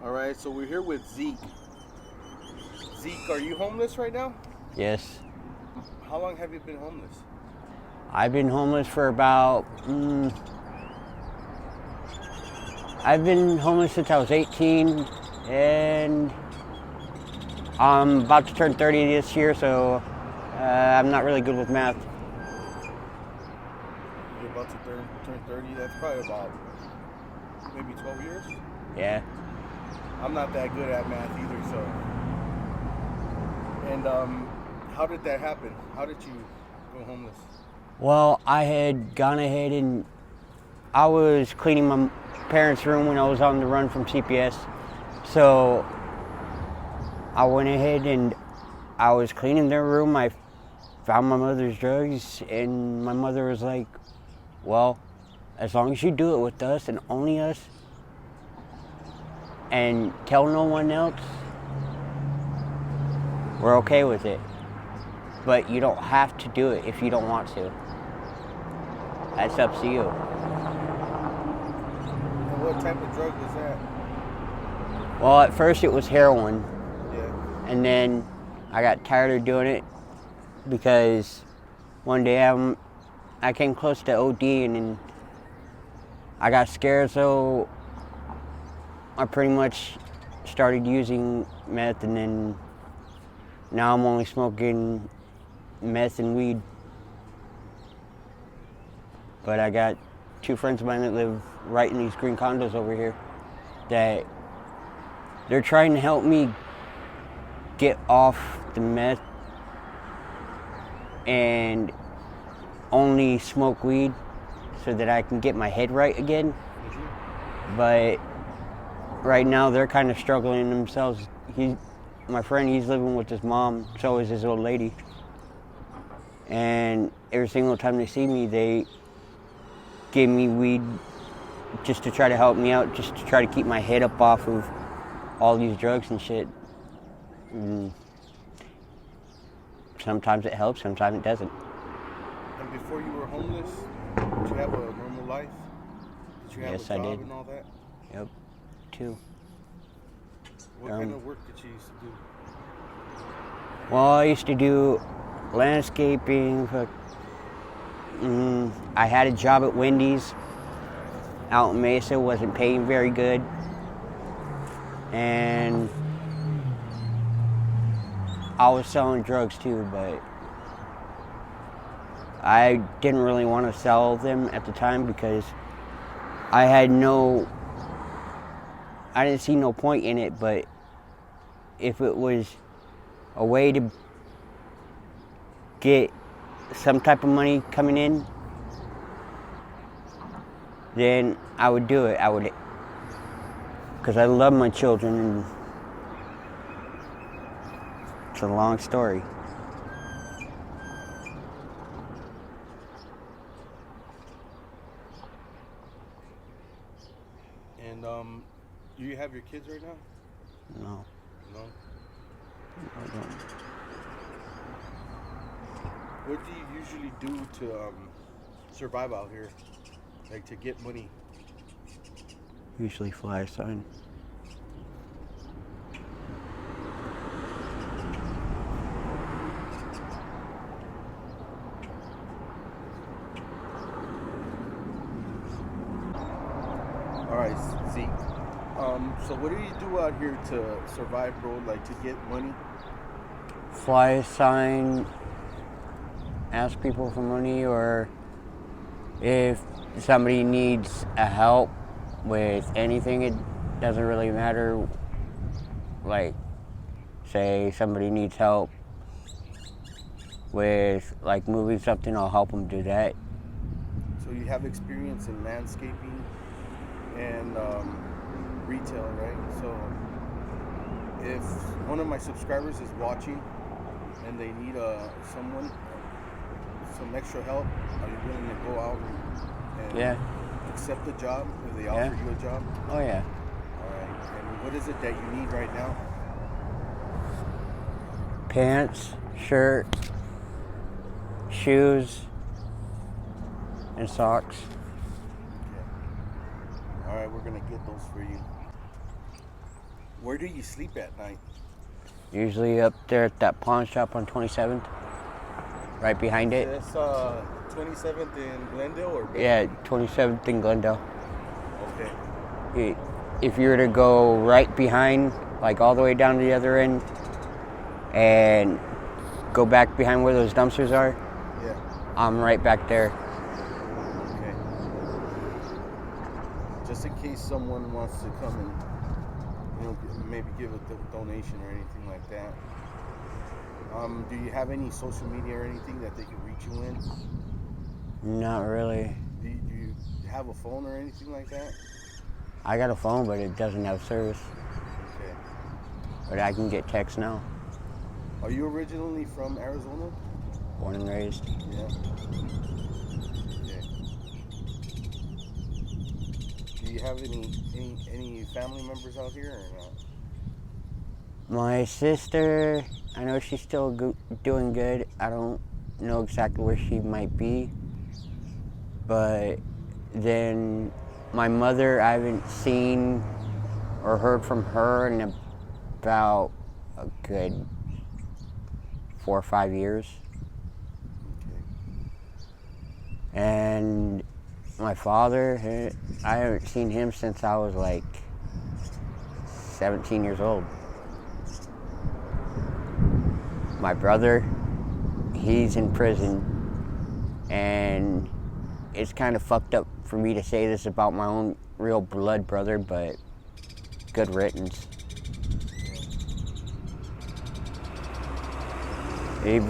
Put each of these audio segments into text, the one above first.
All right, so we're here with Zeke. Zeke, are you homeless right now? Yes. How long have you been homeless? I've been homeless for about, I've been homeless since I was 18, and I'm about to turn 30 this year, so I'm not really good with math. You're about to turn 30. That's probably about maybe 12 years. Yeah. I'm not that good at math either, so. And how did that happen? How did you go homeless? Well, I had gone ahead and I was cleaning my parents' room when I was on the run from CPS. So I went ahead and I was cleaning their room. I found my mother's drugs, and my mother was like, well, as long as you do it with us and only us, and tell no one else, we're okay with it. But you don't have to do it if you don't want to. That's up to you. And what type of drug was that? Well, at first it was heroin, Yeah. and then I got tired of doing it because one day I came close to OD, and then I got scared, so I pretty much started using meth, and then now I'm only smoking meth and weed. But I got two friends of mine that live right in these green condos over here that they're trying to help me get off the meth and only smoke weed so that I can get my head right again. But right now they're kind of struggling themselves. My friend, he's living with his mom, so is his old lady. And every single time they see me, they give me weed just to try to help me out, just to try to keep my head up off of all these drugs and shit. And sometimes it helps, sometimes it doesn't. And before you were homeless, did you have a normal life? Did you have Yes, a I job did. and all that? Yep, too. What kind of work did you used to do? Well, I used to do landscaping. I had a job at Wendy's out in Mesa, wasn't paying very good. And I was selling drugs too, but I didn't really want to sell them at the time because I didn't see no point in it. But if it was a way to get some type of money coming in, then I would do it. Because I love my children, and it's a long story. And do you have your kids right now? No. No. I don't. What do you usually do to survive out here? Like to get money? Usually fly a sign. All right, Zeke. So what do you do out here to survive, bro? Like to get money? Fly a sign, ask people for money, or if somebody needs a help with anything, it doesn't really matter. Like, say somebody needs help with like moving something, I'll help them do that. So you have experience in landscaping and retail, right? So if one of my subscribers is watching and they need some extra help, are you willing to go out and Yeah. accept the job if they Yeah. offer you a job? Oh yeah. All right. And what is it that you need right now? Pants, shirt, shoes, and socks. Okay. All right, we're gonna get those for you. Where do you sleep at night? Usually up there at that pawn shop on 27th, right behind it. That's 27th in Glendale or? Yeah, 27th in Glendale. Okay. If you were to go right behind, like all the way down to the other end, and go back behind where those dumpsters are, yeah, I'm right back there. Okay. Just in case someone wants to come and, maybe give a donation or anything like that. Do you have any social media or anything that they can reach you in? Not really. Do you have a phone or anything like that? I got a phone, but it doesn't have service. Okay. But I can get text now. Are you originally from Arizona? Born and raised. Yeah. Okay. Do you have any family members out here or not? My sister, I know she's still doing good. I don't know exactly where she might be. But then my mother, I haven't seen or heard from her in about a good 4 or 5 years. Okay. And my father, I haven't seen him since I was like 17 years old. My brother, he's in prison, and it's kind of fucked up for me to say this about my own real blood brother, but good riddance. And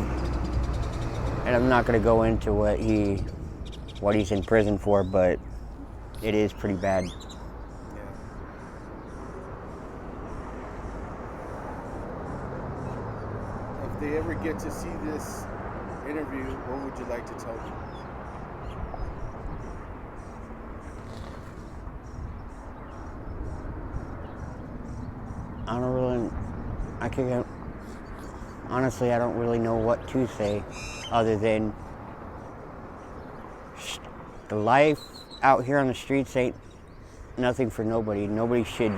I'm not gonna go into what he's in prison for, but it is pretty bad. Yeah. If they ever get to see this interview, what would you like to tell them? Honestly, I don't really know what to say other than the life out here on the streets ain't nothing for nobody. Nobody should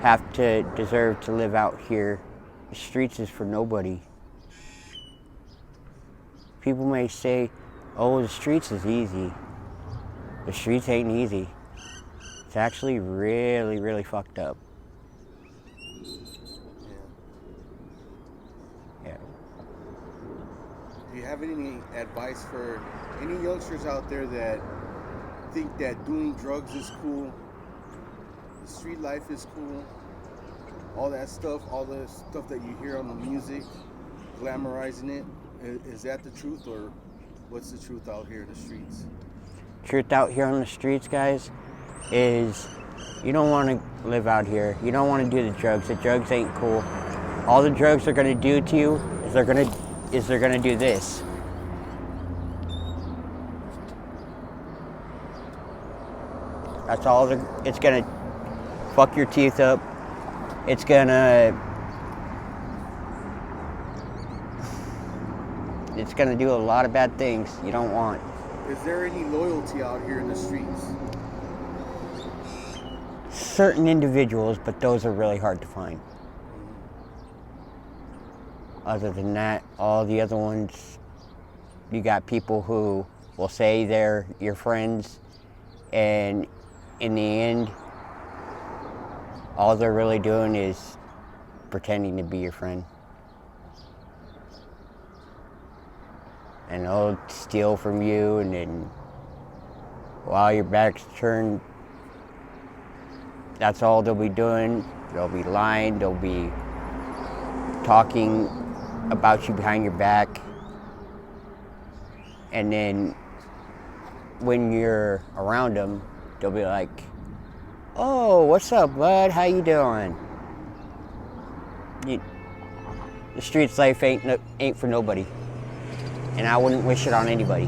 have to deserve to live out here. The streets is for nobody. People may say, oh, the streets is easy. The streets ain't easy. It's actually really, really fucked up. Yeah. Do you have any advice for any youngsters out there that think that doing drugs is cool, the street life is cool, all that stuff, all the stuff that you hear on the music, glamorizing it? Is that the truth, or what's the truth out here in the streets? Truth out here on the streets, guys, is you don't want to live out here. You don't want to do the drugs. The drugs ain't cool. All the drugs are going to do to you is they're going to do this. That's all. It's going to fuck your teeth up. It's going to do a lot of bad things you don't want. Is there any loyalty out here in the streets? Certain individuals, but those are really hard to find. Other than that, all the other ones, you got people who will say they're your friends, and in the end, all they're really doing is pretending to be your friend. And they'll steal from you, and then while your back's turned, that's all they'll be doing. They'll be lying, they'll be talking about you behind your back. And then when you're around them, they'll be like, oh, what's up, bud? How you doing? The streets life ain't for nobody. And I wouldn't wish it on anybody.